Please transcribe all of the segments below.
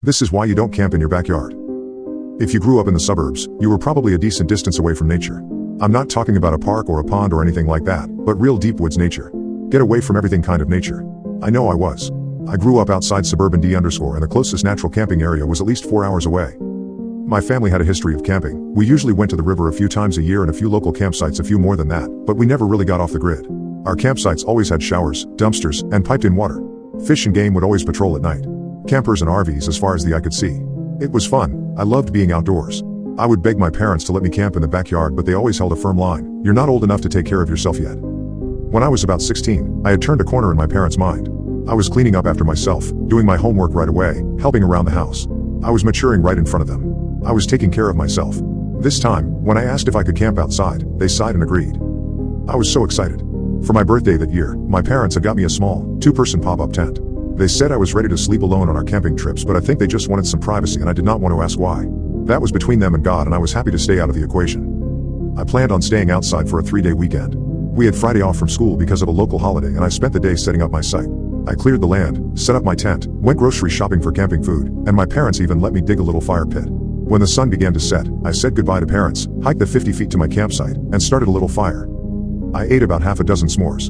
This is why you don't camp in your backyard. If you grew up in the suburbs, you were probably a decent distance away from nature. I'm not talking about a park or a pond or anything like that, but real deep woods nature. Get away from everything kind of nature. I know I was. I grew up outside suburban and the closest natural camping area was at least 4 hours away. My family had a history of camping. We usually went to the river a few times a year and a few local campsites a few more than that, but we never really got off the grid. Our campsites always had showers, dumpsters, and piped-in water. Fish and game would always patrol at night. Campers and RVs as far as the eye could see. It was fun. I loved being outdoors. I would beg my parents to let me camp in the backyard, but they always held a firm line. You're not old enough to take care of yourself yet. When I was about 16, I had turned a corner in my parents' mind. I was cleaning up after myself, doing my homework right away, helping around the house. I was maturing right in front of them. I was taking care of myself. This time, when I asked if I could camp outside, they sighed and agreed. I was so excited. For my birthday that year, my parents had got me a small, 2-person pop-up tent. They said I was ready to sleep alone on our camping trips, but I think they just wanted some privacy and I did not want to ask why. That was between them and God, and I was happy to stay out of the equation. I planned on staying outside for a 3-day weekend. We had Friday off from school because of a local holiday, and I spent the day setting up my site. I cleared the land, set up my tent, went grocery shopping for camping food, and my parents even let me dig a little fire pit. When the sun began to set, I said goodbye to parents, hiked the 50 feet to my campsite, and started a little fire. I ate about half a dozen s'mores.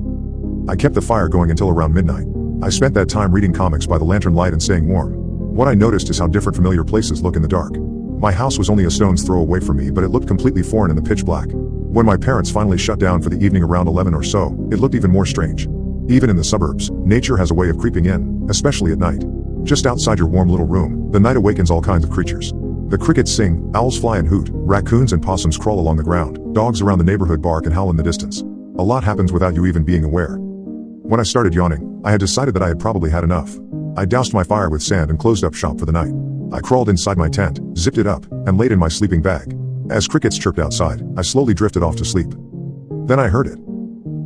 I kept the fire going until around midnight. I spent that time reading comics by the lantern light and staying warm. What I noticed is how different familiar places look in the dark. My house was only a stone's throw away from me, but it looked completely foreign in the pitch black. When my parents finally shut down for the evening around 11 or so, it looked even more strange. Even in the suburbs, nature has a way of creeping in, especially at night. Just outside your warm little room, the night awakens all kinds of creatures. The crickets sing, owls fly and hoot, raccoons and possums crawl along the ground, dogs around the neighborhood bark and howl in the distance. A lot happens without you even being aware. When I started yawning, I had decided that I had probably had enough. I doused my fire with sand and closed up shop for the night. I crawled inside my tent, zipped it up, and laid in my sleeping bag. As crickets chirped outside, I slowly drifted off to sleep. Then I heard it.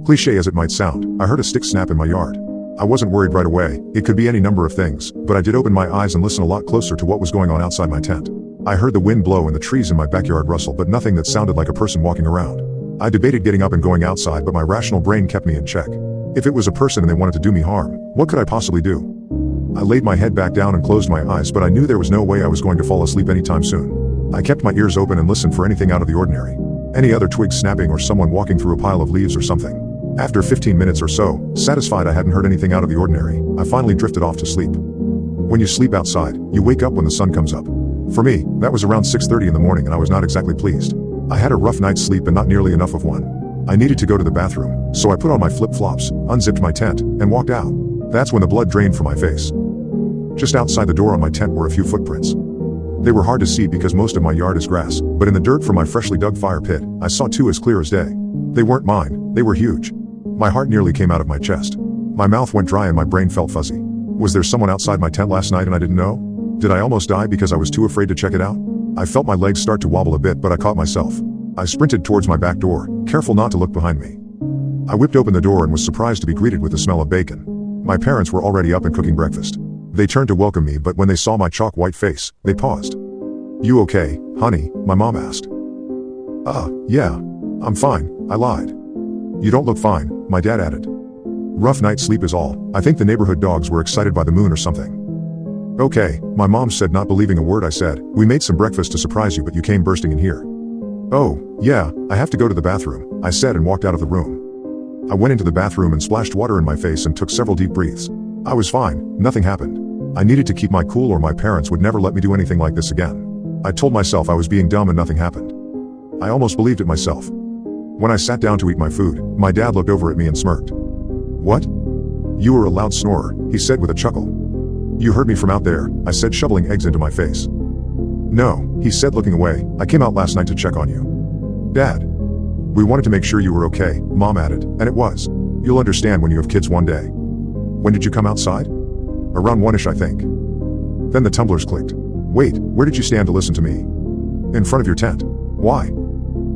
Cliché as it might sound, I heard a stick snap in my yard. I wasn't worried right away. It could be any number of things, but I did open my eyes and listen a lot closer to what was going on outside my tent. I heard the wind blow and the trees in my backyard rustle, but nothing that sounded like a person walking around. I debated getting up and going outside, but my rational brain kept me in check. If it was a person and they wanted to do me harm, what could I possibly do? I laid my head back down and closed my eyes, but I knew there was no way I was going to fall asleep anytime soon. I kept my ears open and listened for anything out of the ordinary. Any other twig snapping or someone walking through a pile of leaves or something. After 15 minutes or so, satisfied I hadn't heard anything out of the ordinary, I finally drifted off to sleep. When you sleep outside, you wake up when the sun comes up. For me, that was around 6:30 in the morning and I was not exactly pleased. I had a rough night's sleep and not nearly enough of one. I needed to go to the bathroom, so I put on my flip-flops, unzipped my tent, and walked out. That's when the blood drained from my face. Just outside the door on my tent were a few footprints. They were hard to see because most of my yard is grass, but in the dirt from my freshly dug fire pit, I saw 2 as clear as day. They weren't mine, they were huge. My heart nearly came out of my chest. My mouth went dry and my brain felt fuzzy. Was there someone outside my tent last night and I didn't know? Did I almost die because I was too afraid to check it out? I felt my legs start to wobble a bit, but I caught myself. I sprinted towards my back door, careful not to look behind me. I whipped open the door and was surprised to be greeted with the smell of bacon. My parents were already up and cooking breakfast. They turned to welcome me, but when they saw my chalk-white face, they paused. "You okay, honey?" my mom asked. Yeah. I'm fine," I lied. "You don't look fine," my dad added. "Rough night's sleep is all. I think the neighborhood dogs were excited by the moon or something." "Okay," my mom said, not believing a word I said. "We made some breakfast to surprise you, but you came bursting in here." "Oh, yeah, I have to go to the bathroom," I said and walked out of the room. I went into the bathroom and splashed water in my face and took several deep breaths. I was fine, nothing happened. I needed to keep my cool or my parents would never let me do anything like this again. I told myself I was being dumb and nothing happened. I almost believed it myself. When I sat down to eat my food, my dad looked over at me and smirked. "What? You were a loud snorer," he said with a chuckle. "You heard me from out there," I said, shoveling eggs into my face. "No," he said, looking away. "I came out last night to check on you." "Dad, we wanted to make sure you were okay," Mom added, and it was. "You'll understand when you have kids one day." "When did you come outside?" "Around 1-ish, I think." Then the tumblers clicked. "Wait, where did you stand to listen to me?" "In front of your tent." "Why?"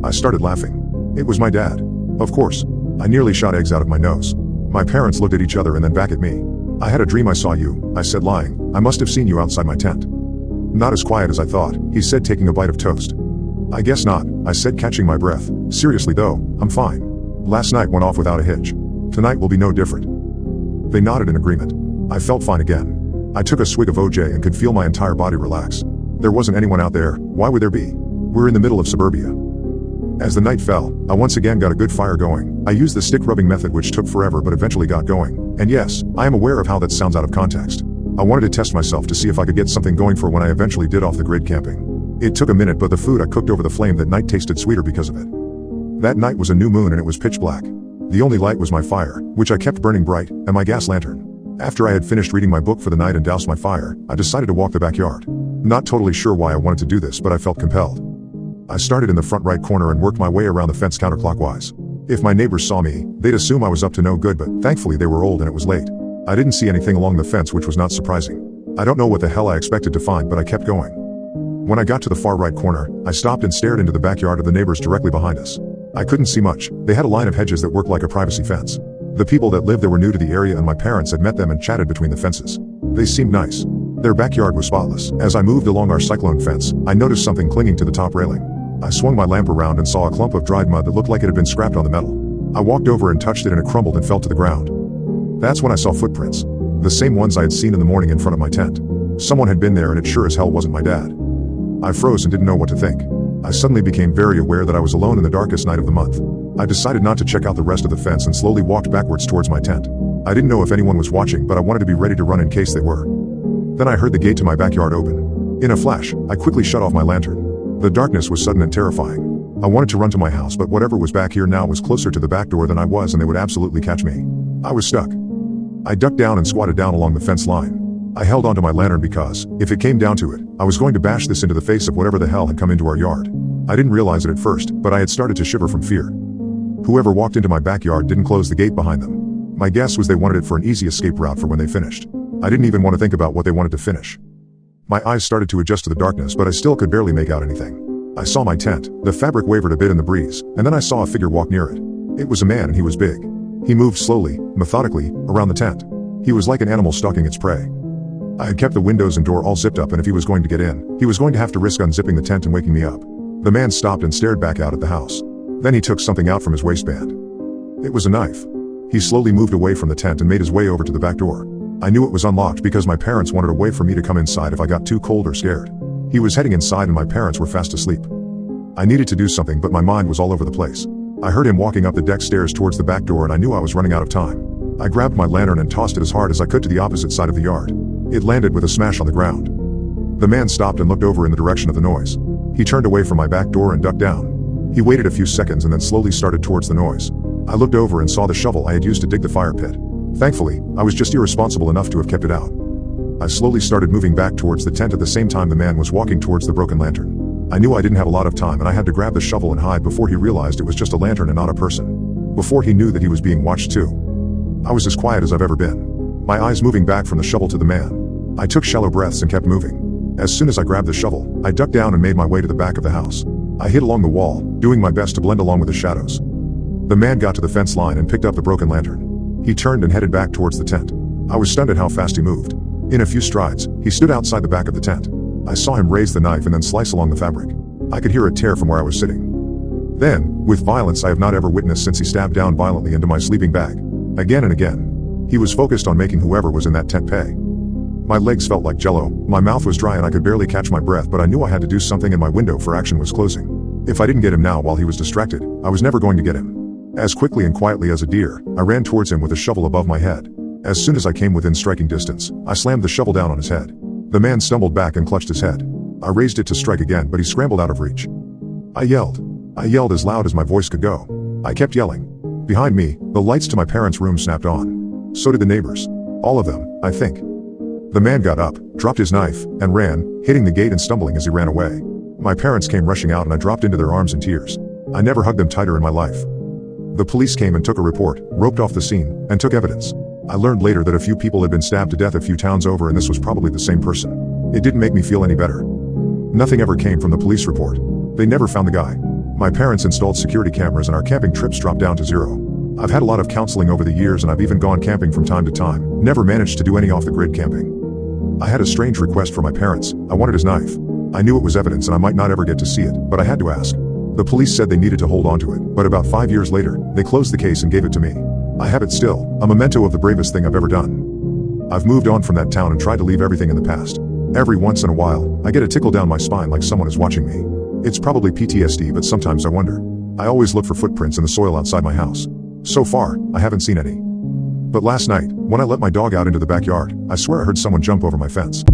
I started laughing. It was my dad. Of course. I nearly shot eggs out of my nose. My parents looked at each other and then back at me. "I had a dream I saw you," I said, lying. "I must have seen you outside my tent." "Not as quiet as I thought," he said, taking a bite of toast. "I guess not," I said, catching my breath. "Seriously though, I'm fine. Last night went off without a hitch. Tonight will be no different." They nodded in agreement. I felt fine again. I took a swig of OJ and could feel my entire body relax. There wasn't anyone out there. Why would there be? We're in the middle of suburbia. As the night fell, I once again got a good fire going. I used the stick rubbing method, which took forever but eventually got going. And yes, I am aware of how that sounds out of context. I wanted to test myself to see if I could get something going for when I eventually did off the grid camping. It took a minute, but the food I cooked over the flame that night tasted sweeter because of it. That night was a new moon and it was pitch black. The only light was my fire, which I kept burning bright, and my gas lantern. After I had finished reading my book for the night and doused my fire, I decided to walk the backyard. Not totally sure why I wanted to do this, but I felt compelled. I started in the front right corner and worked my way around the fence counterclockwise. If my neighbors saw me, they'd assume I was up to no good, but thankfully they were old and it was late. I didn't see anything along the fence, which was not surprising. I don't know what the hell I expected to find, but I kept going. When I got to the far right corner, I stopped and stared into the backyard of the neighbors directly behind us. I couldn't see much. They had a line of hedges that worked like a privacy fence. The people that lived there were new to the area and my parents had met them and chatted between the fences. They seemed nice. Their backyard was spotless. As I moved along our cyclone fence, I noticed something clinging to the top railing. I swung my lamp around and saw a clump of dried mud that looked like it had been scrapped on the metal. I walked over and touched it and it crumbled and fell to the ground. That's when I saw footprints. The same ones I had seen in the morning in front of my tent. Someone had been there and it sure as hell wasn't my dad. I froze and didn't know what to think. I suddenly became very aware that I was alone in the darkest night of the month. I decided not to check out the rest of the fence and slowly walked backwards towards my tent. I didn't know if anyone was watching, but I wanted to be ready to run in case they were. Then I heard the gate to my backyard open. In a flash, I quickly shut off my lantern. The darkness was sudden and terrifying. I wanted to run to my house, but whatever was back here now was closer to the back door than I was and they would absolutely catch me. I was stuck. I ducked down and squatted down along the fence line. I held onto my lantern because, if it came down to it, I was going to bash this into the face of whatever the hell had come into our yard. I didn't realize it at first, but I had started to shiver from fear. Whoever walked into my backyard didn't close the gate behind them. My guess was they wanted it for an easy escape route for when they finished. I didn't even want to think about what they wanted to finish. My eyes started to adjust to the darkness, but I still could barely make out anything. I saw my tent. The fabric wavered a bit in the breeze, and then I saw a figure walk near it. It was a man and he was big. He moved slowly, methodically, around the tent. He was like an animal stalking its prey. I had kept the windows and door all zipped up, and if he was going to get in, he was going to have to risk unzipping the tent and waking me up. The man stopped and stared back out at the house. Then he took something out from his waistband. It was a knife. He slowly moved away from the tent and made his way over to the back door. I knew it was unlocked because my parents wanted a way for me to come inside if I got too cold or scared. He was heading inside and my parents were fast asleep. I needed to do something, but my mind was all over the place. I heard him walking up the deck stairs towards the back door and I knew I was running out of time. I grabbed my lantern and tossed it as hard as I could to the opposite side of the yard. It landed with a smash on the ground. The man stopped and looked over in the direction of the noise. He turned away from my back door and ducked down. He waited a few seconds and then slowly started towards the noise. I looked over and saw the shovel I had used to dig the fire pit. Thankfully, I was just irresponsible enough to have kept it out. I slowly started moving back towards the tent at the same time the man was walking towards the broken lantern. I knew I didn't have a lot of time and I had to grab the shovel and hide before he realized it was just a lantern and not a person. Before he knew that he was being watched too. I was as quiet as I've ever been. My eyes moving back from the shovel to the man. I took shallow breaths and kept moving. As soon as I grabbed the shovel, I ducked down and made my way to the back of the house. I hid along the wall, doing my best to blend along with the shadows. The man got to the fence line and picked up the broken lantern. He turned and headed back towards the tent. I was stunned at how fast he moved. In a few strides, he stood outside the back of the tent. I saw him raise the knife and then slice along the fabric. I could hear it tear from where I was sitting. Then, with violence I have not ever witnessed since, he stabbed down violently into my sleeping bag. Again and again. He was focused on making whoever was in that tent pay. My legs felt like jello, my mouth was dry and I could barely catch my breath, but I knew I had to do something and my window for action was closing. If I didn't get him now while he was distracted, I was never going to get him. As quickly and quietly as a deer, I ran towards him with a shovel above my head. As soon as I came within striking distance, I slammed the shovel down on his head. The man stumbled back and clutched his head. I raised it to strike again, but he scrambled out of reach. I yelled. I yelled as loud as my voice could go. I kept yelling. Behind me, the lights to my parents' room snapped on. So did the neighbors. All of them, I think. The man got up, dropped his knife, and ran, hitting the gate and stumbling as he ran away. My parents came rushing out and I dropped into their arms in tears. I never hugged them tighter in my life. The police came and took a report, roped off the scene, and took evidence. I learned later that a few people had been stabbed to death a few towns over and this was probably the same person. It didn't make me feel any better. Nothing ever came from the police report. They never found the guy. My parents installed security cameras and our camping trips dropped down to zero. I've had a lot of counseling over the years and I've even gone camping from time to time, never managed to do any off-the-grid camping. I had a strange request from my parents. I wanted his knife. I knew it was evidence and I might not ever get to see it, but I had to ask. The police said they needed to hold on to it, but about 5 years later, they closed the case and gave it to me. I have it still, a memento of the bravest thing I've ever done. I've moved on from that town and tried to leave everything in the past. Every once in a while, I get a tickle down my spine like someone is watching me. It's probably PTSD, but sometimes I wonder. I always look for footprints in the soil outside my house. So far, I haven't seen any. But last night, when I let my dog out into the backyard, I swear I heard someone jump over my fence.